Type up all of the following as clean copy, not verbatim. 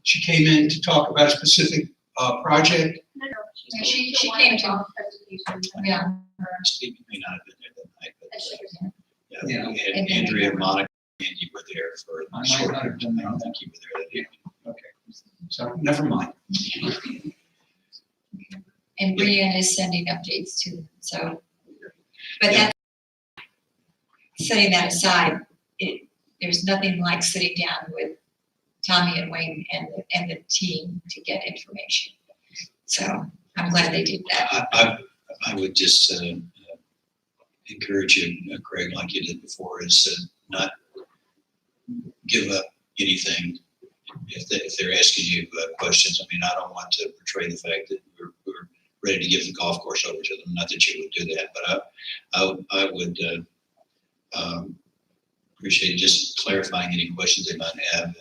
she came in to talk about a specific project. No, she came to yeah. Steve may not have been there that night, but Yeah. we had And then Andrea, they- Monica, and you were there for I a might short not period have of been time. I there. don't think you were there that evening. Okay, so never mind. And Brianne is sending updates to them, so. But Yeah. that's, setting that aside, there's nothing like sitting down with Tommy and Wayne and the team to get information. So I'm glad they did that. I would just encourage you, Craig, like you did before, is to not give up anything if they're asking you questions. I mean, I don't want to portray the fact that we're ready to give the golf course over to them. Not that you would do that, but I would appreciate just clarifying any questions they might have.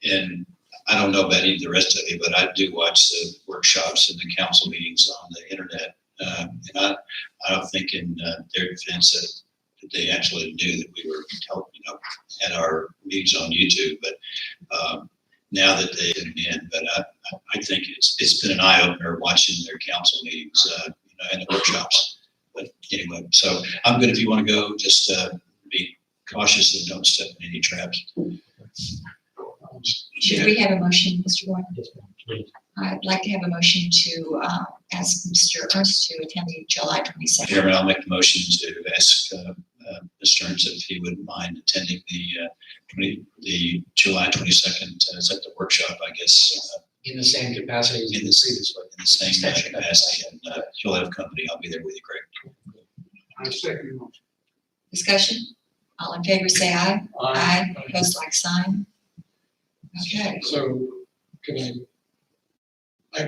And I don't know about any of the rest of you, but I do watch the workshops and the council meetings on the internet. And I don't think in their defense that they actually knew that we were, at our meetings on YouTube. But now that they have been, but I think it's been an eye opener watching their council meetings, and the workshops. But anyway, so I'm good if you want to go. Just be cautious and don't step in any traps. Should we have a motion, Mr. Warren? Yes, ma'am, please. I'd like to have a motion to ask Mr. Ernst to attend the July 22nd. Chairman, I'll make the motion to ask Mr. Ernst if he wouldn't mind attending the July 22nd, is that the workshop, I guess, In the same capacity as in you the see this way. in the same capacity, and you'll have company. I'll be there with you, Craig. I second the motion. Discussion? All in favor, say aye. Aye. Opposed, like sign. Okay. So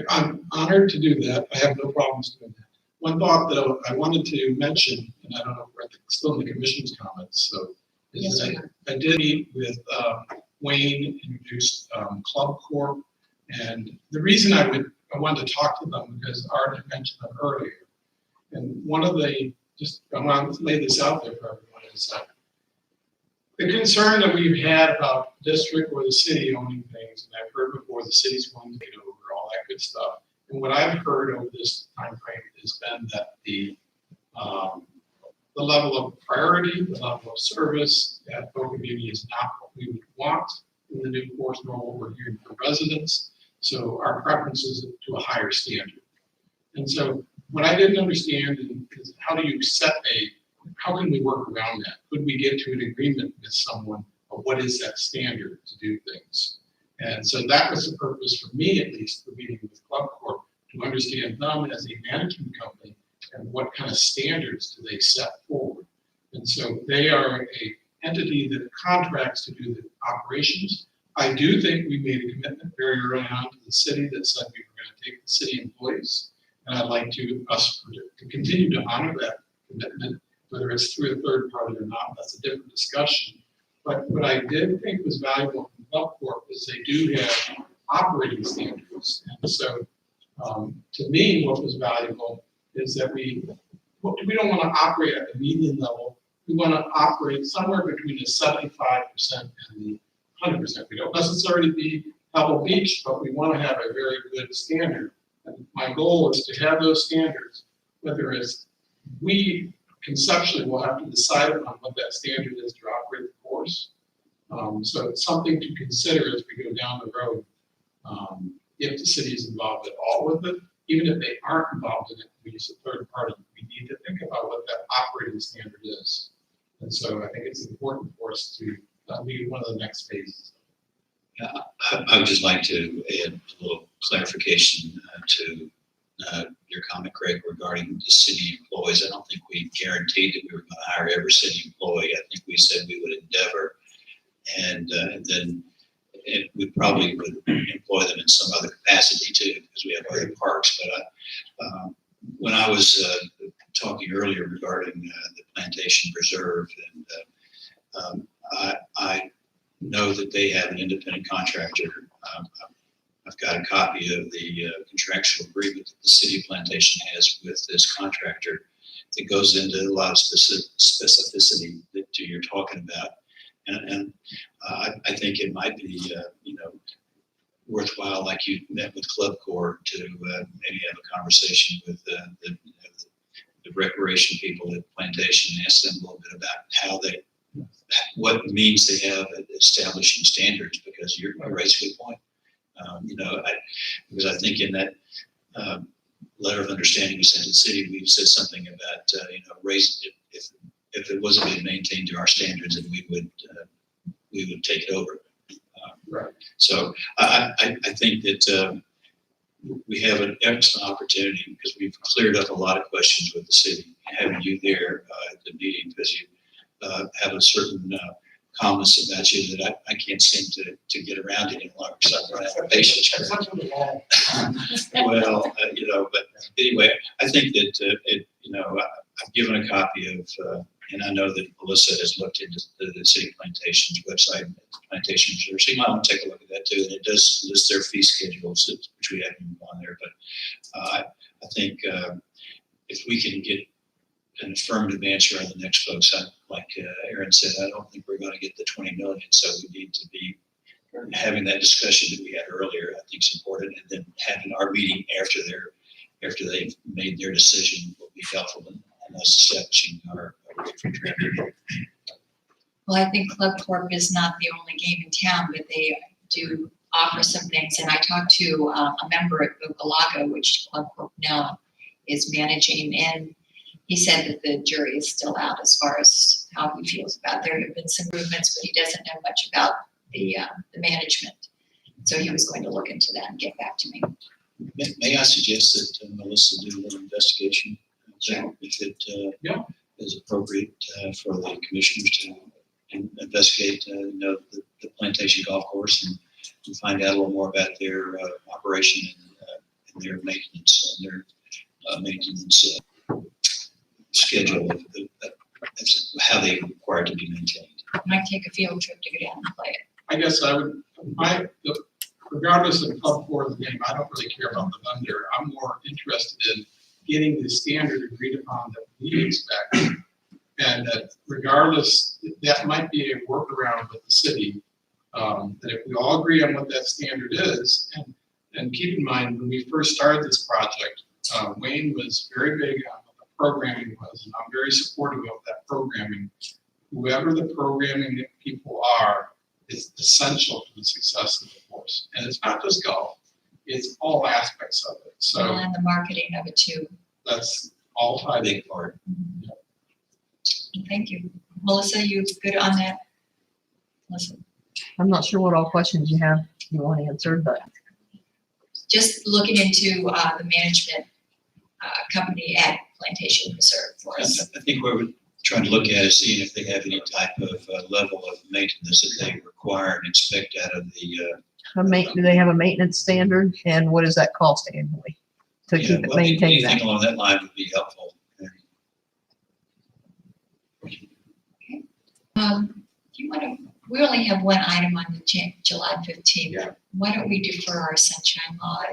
I'm honored to do that. I have no problems doing that. One thought that I wanted to mention, and I don't know if we're still in the commission's comments, so. is Yes, that we are. I did meet with Wayne, introduced Club Corp. And the reason I wanted to talk to them because Art had mentioned them earlier. And one of the, I want to lay this out there for everyone, is that the concern that we've had about the district or the city owning things, and I've heard before the city's going to take it over, all that good stuff. And what I've heard over this time frame has been that the level of priority, the level of service at Boca Community is not what we would want in the new force nor what we're hearing from residents. So our preference is to a higher standard. And so what I didn't understand is how do you set how can we work around that? Could we get to an agreement with someone of what is that standard to do things? And so that was the purpose for me, at least, for meeting with Club Corp, to understand them as a management company and what kind of standards do they set forward. And so they are a entity that contracts to do the operations. I do think we made a commitment very early on to the city that said we were going to take the city employees. And I'd like us to continue to honor that commitment, whether it's through a third party or not, that's a different discussion. But what I did think was valuable from Club Corp is they do have operating standards. And so to me, what was valuable is that we don't want to operate at the median level. We want to operate somewhere between the 75% and the 100%. We don't necessarily be Pebble Beach, but we want to have a very good standard. And my goal is to have those standards, whether it's we conceptually will have to decide on what that standard is to operate the course. So it's something to consider as we go down the road. If the city is involved at all with it, even if they aren't involved in it, we use a third party. We need to think about what that operating standard is. And so I think it's important for us to be one of the next phases. I would just like to add a little clarification to your comment, Craig, regarding the city employees. I don't think we guaranteed that we were going to hire every city employee. I think we said we would endeavor, and then we probably would employ them in some other capacity too, because we have other parks. But when I was talking earlier regarding the Plantation Preserve, and I know that they have an independent contractor. I've got a copy of the contractual agreement that the city of Plantation has with this contractor that goes into a lot of specificity that you're talking about. And I think it might be, worthwhile, like you met with Club Corps, to maybe have a conversation with the recreation people at Plantation and ask them a little bit about how what means they have at establishing standards, because you raise a good point. Because I think in that letter of understanding we sent to the city, we said something about, raising it, if it wasn't being maintained to our standards, then we would take it over. Right. So I think that we have an excellent opportunity, because we've cleared up a lot of questions with the city. Having you there at the meeting, because you have a certain calmness about you that I can't seem to get around any longer, because I've run out of patience. Well, but anyway, I think that I've given a copy of, and I know that Melissa has looked into the City Plantation's website, Plantation Reserve. So you might want to take a look at that too. And it does list their fee schedules, which we haven't on there. But I think if we can get an affirmative answer on the next folks, like Aaron said, I don't think we're going to get the 20 million. So we need to be having that discussion that we had earlier. I think is important, and then having our meeting after they've made their decision will be helpful in us establishing our rate for traffic. Well, I think Club Corp is not the only game in town, but they do offer some things. And I talked to a member at Bucalago, which Club Corp now is managing, and he said that the jury is still out as far as how he feels about it. There have been some movements, but he doesn't know much about the management. So he was going to look into that and get back to me. May I suggest that Melissa do a little investigation? Sure. If it is appropriate for the commissioners to investigate, the Plantation Golf Course and find out a little more about their operation and their maintenance and their maintenance schedule of how they require to be maintained. I might take a field trip to go down and play it. I guess regardless of Club Corps of the game, I don't really care about the vendor. I'm more interested in getting the standard agreed upon that we expect. And that regardless, that might be a workaround with the city, that if we all agree on what that standard is, and keep in mind, when we first started this project, Wayne was very big on what the programming was, and I'm very supportive of that programming. Whoever the programming people are is essential to the success of the course. And it's not just golf, it's all aspects of it. So And the marketing of it too. that's all tied in. Big part. Thank you. Melissa, you good on that? Melissa, I'm not sure what all questions you want answered, but just looking into the management company at Plantation Reserve for us. I think what we're trying to look at is seeing if they have any type of level of maintenance that they require and expect out of the. do they have a maintenance standard, and what does that cost annually to keep it maintained? Anything along that line would be helpful. Do you want to, we only have one item on the July 15th. Yeah. Why don't we defer our sunshine law?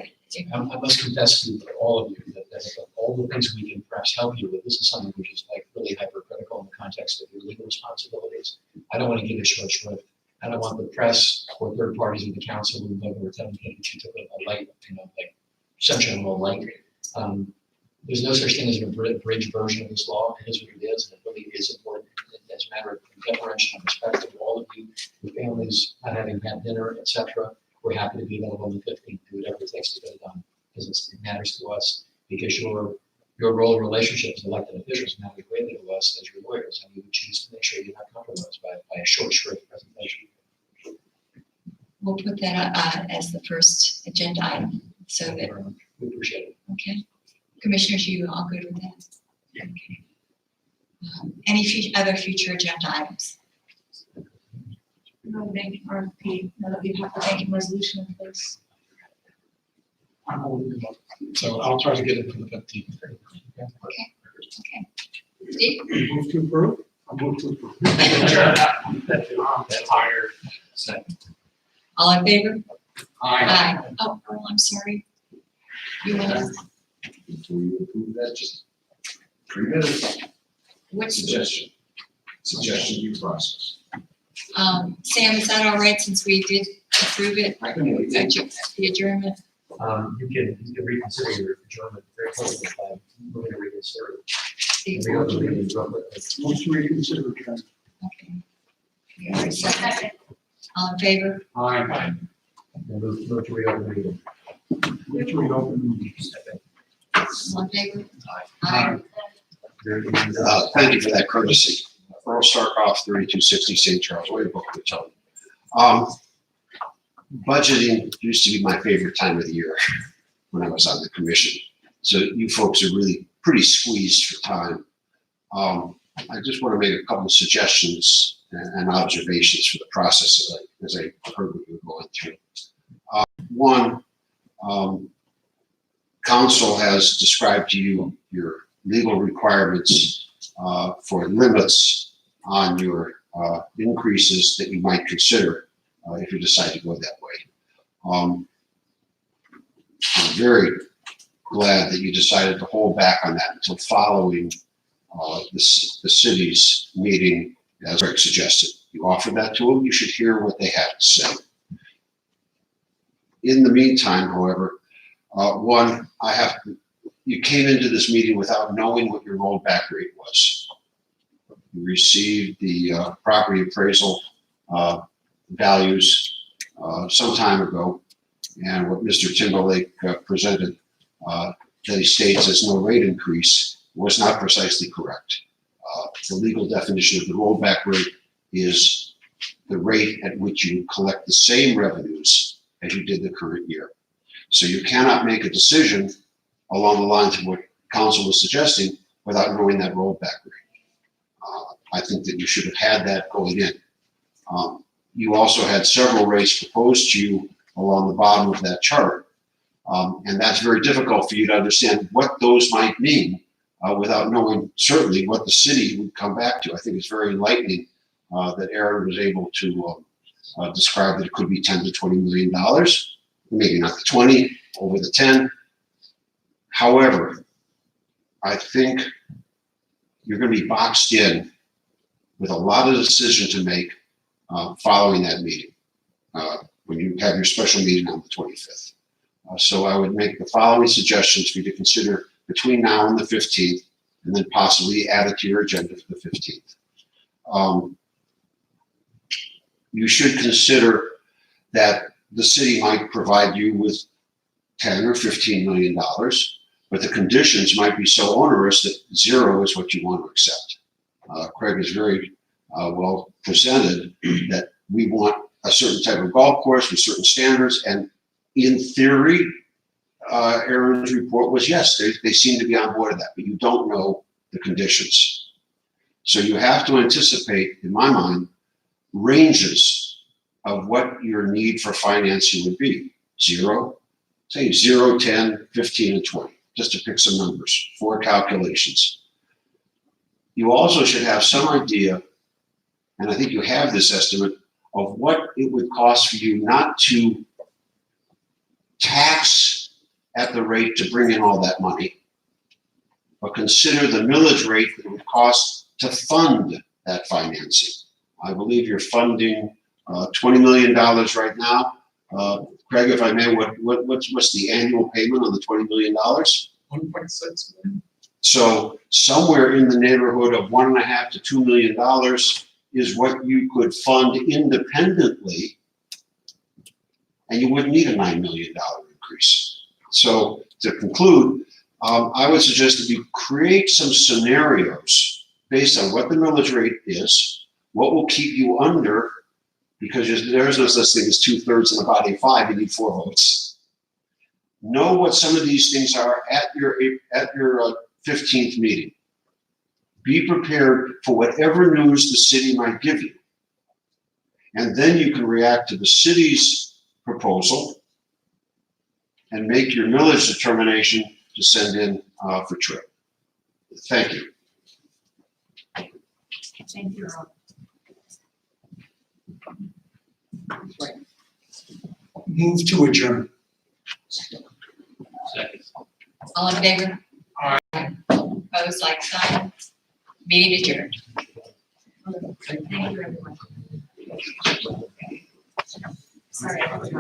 I must confess to all of you that of all the things we can perhaps help you with, this is something which is like really hypercritical in the context of your legal responsibilities. I don't want to give it short shrift. I don't want the press or third parties of the council who were telling me that you took a light, like sunshine law light. There's no such thing as an abridged version of this law. It is what it is, and it really is important. As a matter of deferential and respect to all of you, your families not having had dinner, etc. We're happy to be available on the 15th, do whatever it takes to get it done, because it matters to us, because your role and relationship as elected officials matters greatly to us as your lawyers, and we would choose to make sure you're not compromised by a short presentation. We'll put that as the first agenda item, so that, We appreciate it. okay. Commissioners, you all good with that? Yeah. Okay. Any other future agenda items? No banking RFP, now that we have the banking resolution in place. I'm holding them up. So I'll try to get it for the 15th. Okay. Steve? Move to approve? I'll move to approve. That's higher. Second. All in favor? Aye. Aye. Oh, Earl, I'm sorry. You want to, Before you approve that, just 3 minutes. what's, Suggestion due process. Sam, is that all right since we did approve it, the adjournment? You can reconsider your adjournment very quickly by moving to reconsider. The- Reopen the meeting real quickly. Motion to reconsider, John. Okay. You have a second? All in favor? Aye. And move to reopen the meeting. Motion to reopen. All in favor? Aye. Thank you for that courtesy. Earl Starkoff, 3260 St. Charles Way, Boca Raton. Budgeting used to be my favorite time of the year when I was on the commission. So you folks are really pretty squeezed for time. I just want to make a couple of suggestions and observations for the process as I heard what you were going through. One, council has described to you your legal requirements for limits on your increases that you might consider if you decide to go that way. I'm very glad that you decided to hold back on that until following the city's meeting, as Greg suggested. You offered that to them, you should hear what they have to say. In the meantime, however, one, you came into this meeting without knowing what your rollback rate was. You received the property appraisal values some time ago, and what Mr. Timberlake presented that he states as no rate increase was not precisely correct. The legal definition of the rollback rate is the rate at which you collect the same revenues as you did the current year. So you cannot make a decision along the lines of what council was suggesting without knowing that rollback rate. I think that you should have had that going in. You also had several rates proposed to you along the bottom of that chart. And that's very difficult for you to understand what those might mean without knowing certainly what the city would come back to. I think it's very enlightening that Aaron was able to describe that it could be $10 to $20 million, maybe not the 20, over the 10. However, I think you're going to be boxed in with a lot of decision to make following that meeting, when you have your special meeting on the 25th. So I would make the following suggestions for you to consider between now and the 15th, and then possibly add it to your agenda for the 15th. You should consider that the city might provide you with $10 or $15 million, but the conditions might be so onerous that zero is what you want to accept. Craig is very well presented that we want a certain type of golf course with certain standards, and in theory, Aaron's report was yes, they seem to be on board with that, but you don't know the conditions. So you have to anticipate, in my mind, ranges of what your need for financing would be. 0, say 0, 10, 15, and 20, just to pick some numbers for calculations. You also should have some idea, and I think you have this estimate, of what it would cost for you not to tax at the rate to bring in all that money, but consider the millage rate that it would cost to fund that financing. I believe you're funding $20 million right now. Craig, if I may, what's the annual payment on the $20 million? 1.6 million. So somewhere in the neighborhood of $1.5 to $2 million is what you could fund independently, and you wouldn't need a $9 million increase. So to conclude, I would suggest that you create some scenarios based on what the millage rate is, what will keep you under, because there is no such thing as 2/3 in a body of 5, you need 4 votes. Know what some of these things are at your 15th meeting. Be prepared for whatever news the city might give you. And then you can react to the city's proposal and make your millage determination to send in for Trip. Thank you. Thank you. Move to adjourn. Second. All in favor? Aye. Opposed, like sign. Meeting adjourned. Thank you, everyone. Sorry.